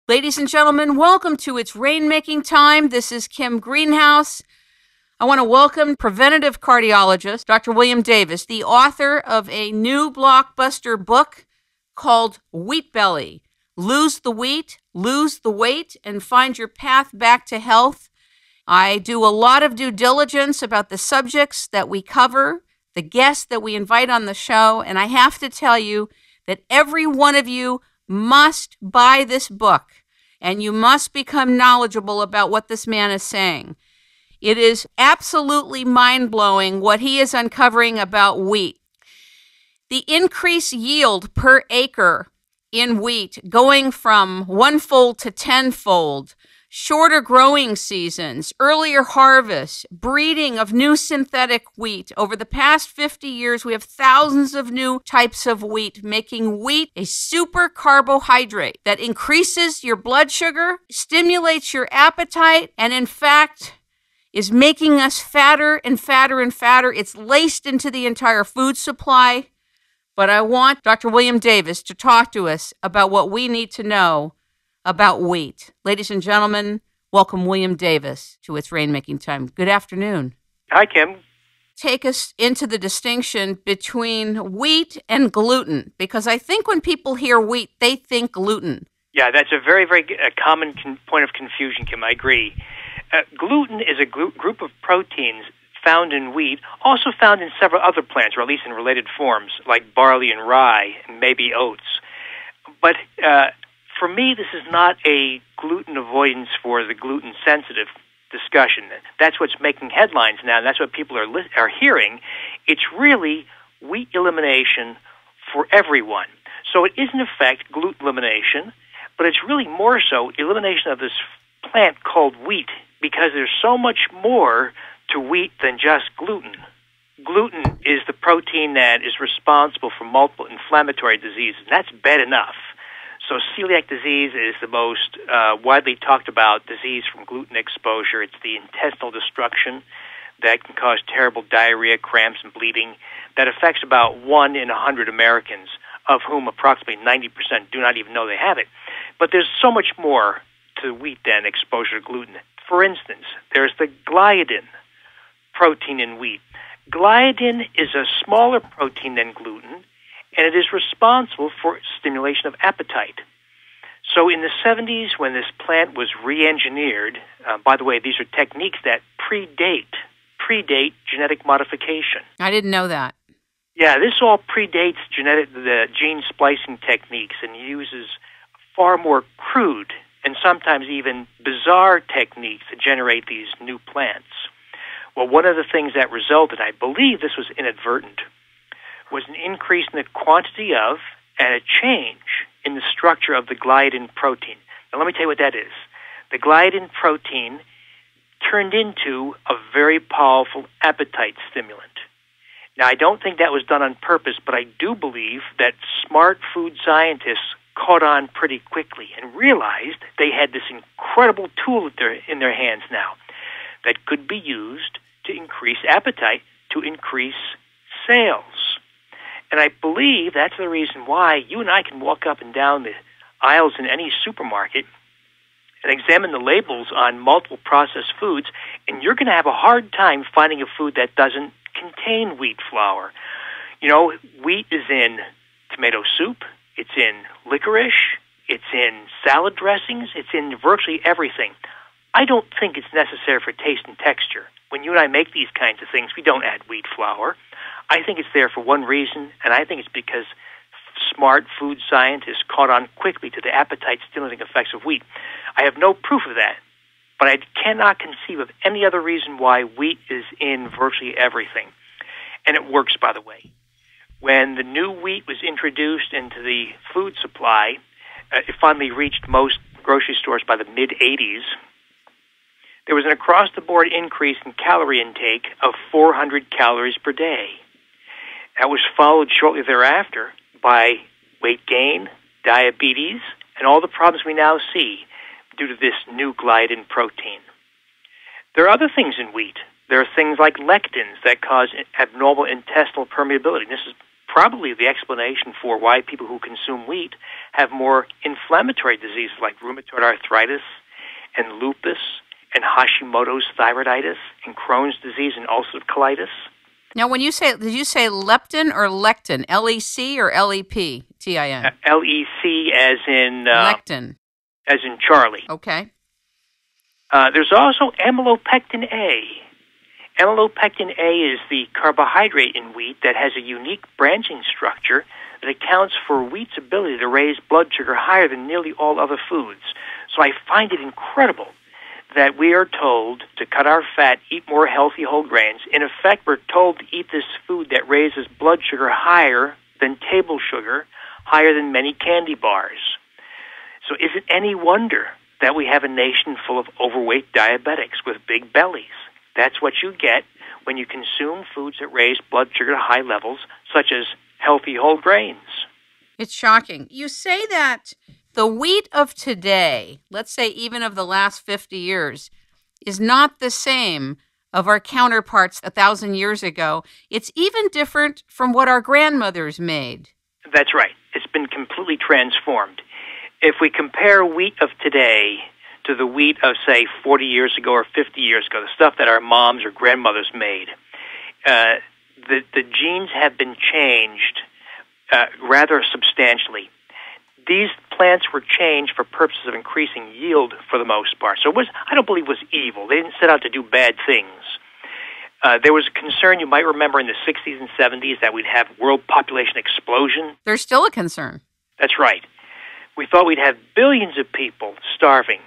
Ladies and gentlemen, welcome to It's Rainmaking Time. This is Kim Greenhouse. I want to welcome preventive cardiologist, Dr. William Davis, the author of a new blockbuster book called Wheat Belly. Lose the wheat, lose the weight, and find your path back to health. I do a lot of due diligence about the subjects that we cover, the guests that we invite on the show, and I have to tell you that every one of you must buy this book, and you must become knowledgeable about what this man is saying. It is absolutely mind-blowing what he is uncovering about wheat. The increased yield per acre in wheat going from 1-fold to 10-fold, shorter growing seasons, earlier harvests, breeding of new synthetic wheat. Over the past 50 years, we have thousands of new types of wheat, making wheat a super carbohydrate that increases your blood sugar, stimulates your appetite, and in fact, is making us fatter and fatter and fatter. It's laced into the entire food supply. But I want Dr. William Davis to talk to us about what we need to know about wheat. Ladies and gentlemen, welcome William Davis to It's Rainmaking Time. Good afternoon. Hi, Kim. Take us into the distinction between wheat and gluten, because I think when people hear wheat, they think gluten. Yeah, that's a very, very common point of confusion, Kim. I agree. Gluten is a group of proteins found in wheat, also found in several other plants, or at least in related forms, like barley and rye, and maybe oats. But for me, this is not a gluten avoidance for the gluten-sensitive discussion. That's what's making headlines now, and that's what people are hearing. It's really wheat elimination for everyone. So it is, in effect, gluten elimination, but it's really more so elimination of this plant called wheat, because there's so much more to wheat than just gluten. Gluten is the protein that is responsible for multiple inflammatory diseases, and that's bad enough. So celiac disease is the most widely talked about disease from gluten exposure. It's the intestinal destruction that can cause terrible diarrhea, cramps, and bleeding that affects about 1 in 100 Americans, of whom approximately 90% do not even know they have it. But there's so much more to wheat than exposure to gluten. For instance, there's the gliadin protein in wheat. Gliadin is a smaller protein than gluten, and it is responsible for stimulation of appetite. So in the 70s, when this plant was re-engineered, by the way, these are techniques that predate genetic modification. I didn't know that. Yeah, this all predates the gene splicing techniques and uses far more crude and sometimes even bizarre techniques to generate these new plants. Well, one of the things that resulted, I believe this was inadvertent, was an increase in the quantity of and a change in the structure of the gliadin protein. Now, let me tell you what that is. The gliadin protein turned into a very powerful appetite stimulant. Now, I don't think that was done on purpose, but I do believe that smart food scientists caught on pretty quickly and realized they had this incredible tool in their hands now that could be used to increase appetite, to increase sales. And I believe that's the reason why you and I can walk up and down the aisles in any supermarket and examine the labels on multiple processed foods, and you're going to have a hard time finding a food that doesn't contain wheat flour. You know, wheat is in tomato soup, it's in licorice, it's in salad dressings, it's in virtually everything. I don't think it's necessary for taste and texture. When you and I make these kinds of things, we don't add wheat flour. I think it's there for one reason, and I think it's because smart food scientists caught on quickly to the appetite-stimulating effects of wheat. I have no proof of that, but I cannot conceive of any other reason why wheat is in virtually everything. And it works, by the way. When the new wheat was introduced into the food supply, it finally reached most grocery stores by the mid-'80s. There was an across-the-board increase in calorie intake of 400 calories per day. That was followed shortly thereafter by weight gain, diabetes, and all the problems we now see due to this new gliadin protein. There are other things in wheat. There are things like lectins that cause abnormal intestinal permeability. This is probably the explanation for why people who consume wheat have more inflammatory diseases like rheumatoid arthritis and lupus and Hashimoto's thyroiditis and Crohn's disease and ulcerative colitis. Now, when you say, did you say leptin or lectin? L-E-C or L-E-P-T-I-N? L-E-C as in... lectin. As in Charlie. Okay. There's also amylopectin A. Amylopectin A is the carbohydrate in wheat that has a unique branching structure that accounts for wheat's ability to raise blood sugar higher than nearly all other foods. So I find it incredible that we are told to cut our fat, eat more healthy whole grains. In effect, we're told to eat this food that raises blood sugar higher than table sugar, higher than many candy bars. So is it any wonder that we have a nation full of overweight diabetics with big bellies? That's what you get when you consume foods that raise blood sugar to high levels, such as healthy whole grains. It's shocking. You say that the wheat of today, let's say even of the last 50 years, is not the same of our counterparts 1,000 years ago. It's even different from what our grandmothers made. That's right. It's been completely transformed. If we compare wheat of today to the wheat of, say, 40 years ago or 50 years ago, the stuff that our moms or grandmothers made, the genes have been changed rather substantially. These plants were changed for purposes of increasing yield for the most part. So I don't believe it was evil. They didn't set out to do bad things. There was a concern, you might remember, in the 60s and 70s that we'd have world population explosion. There's still a concern. That's right. We thought we'd have billions of people starving.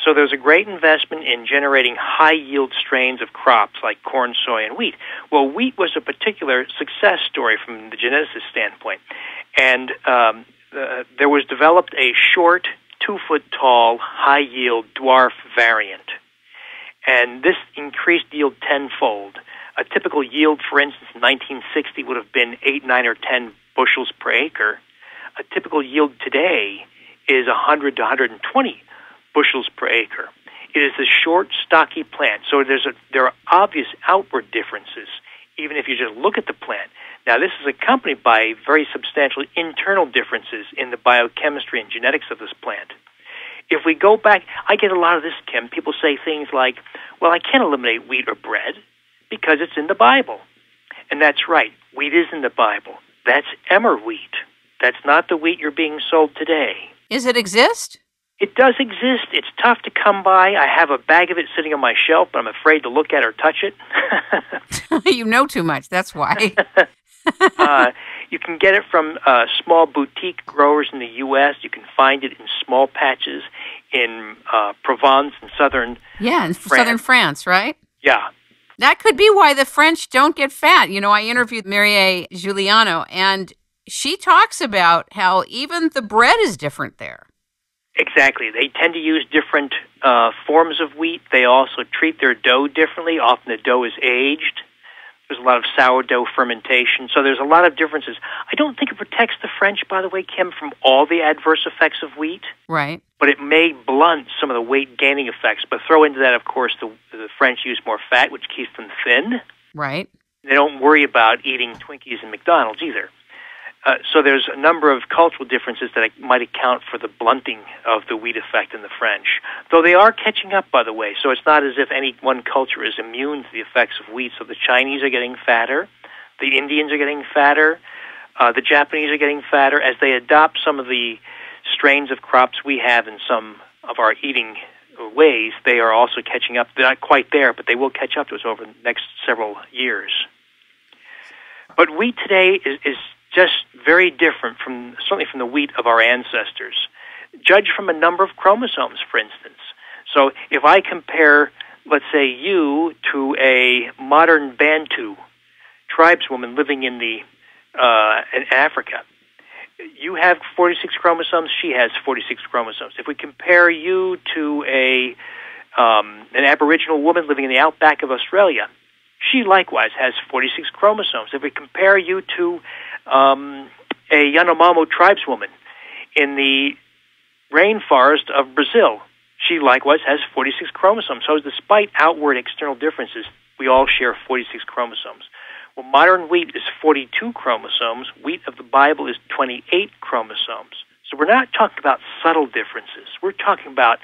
So there was a great investment in generating high-yield strains of crops like corn, soy, and wheat. Well, wheat was a particular success story from the geneticist standpoint. And there was developed a short, 2-foot-tall, high-yield dwarf variant. And this increased yield tenfold. A typical yield, for instance, in 1960 would have been 8, 9, or 10 bushels per acre. A typical yield today is 100 to 120 bushels per acre. It is a short, stocky plant, so there are obvious outward differences, even if you just look at the plant. Now, this is accompanied by very substantial internal differences in the biochemistry and genetics of this plant. If we go back, I get a lot of this, Kim. People say things like, well, I can't eliminate wheat or bread because it's in the Bible. And that's right. Wheat is in the Bible. That's emmer wheat. That's not the wheat you're being sold today. Does it exist? It does exist. It's tough to come by. I have a bag of it sitting on my shelf, but I'm afraid to look at or touch it. You know too much. That's why. You can get it from small boutique growers in the U.S. You can find it in small patches in Provence and southern France. Southern France, right? Yeah. That could be why the French don't get fat. You know, I interviewed Marie Giuliano, and she talks about how even the bread is different there. Exactly. They tend to use different forms of wheat. They also treat their dough differently. Often the dough is aged. There's a lot of sourdough fermentation. So there's a lot of differences. I don't think it protects the French, by the way, Kim, from all the adverse effects of wheat. Right. But it may blunt some of the weight-gaining effects. But throw into that, of course, the French use more fat, which keeps them thin. Right. They don't worry about eating Twinkies and McDonald's either. So there's a number of cultural differences that might account for the blunting of the wheat effect in the French. Though they are catching up, by the way, so it's not as if any one culture is immune to the effects of wheat. So the Chinese are getting fatter, the Indians are getting fatter, the Japanese are getting fatter. As they adopt some of the strains of crops we have in some of our eating ways, they are also catching up. They're not quite there, but they will catch up to us over the next several years. But wheat today is just very different certainly from the wheat of our ancestors. Judged from a number of chromosomes, for instance. So if I compare, let's say, you to a modern Bantu tribeswoman living in Africa, you have 46 chromosomes, she has 46 chromosomes. If we compare you to an Aboriginal woman living in the outback of Australia, she likewise has 46 chromosomes. If we compare you to a Yanomamo tribeswoman in the rainforest of Brazil, she likewise has 46 chromosomes. So despite outward external differences, we all share 46 chromosomes. Well, modern wheat is 42 chromosomes. Wheat of the Bible is 28 chromosomes. So we're not talking about subtle differences. We're talking about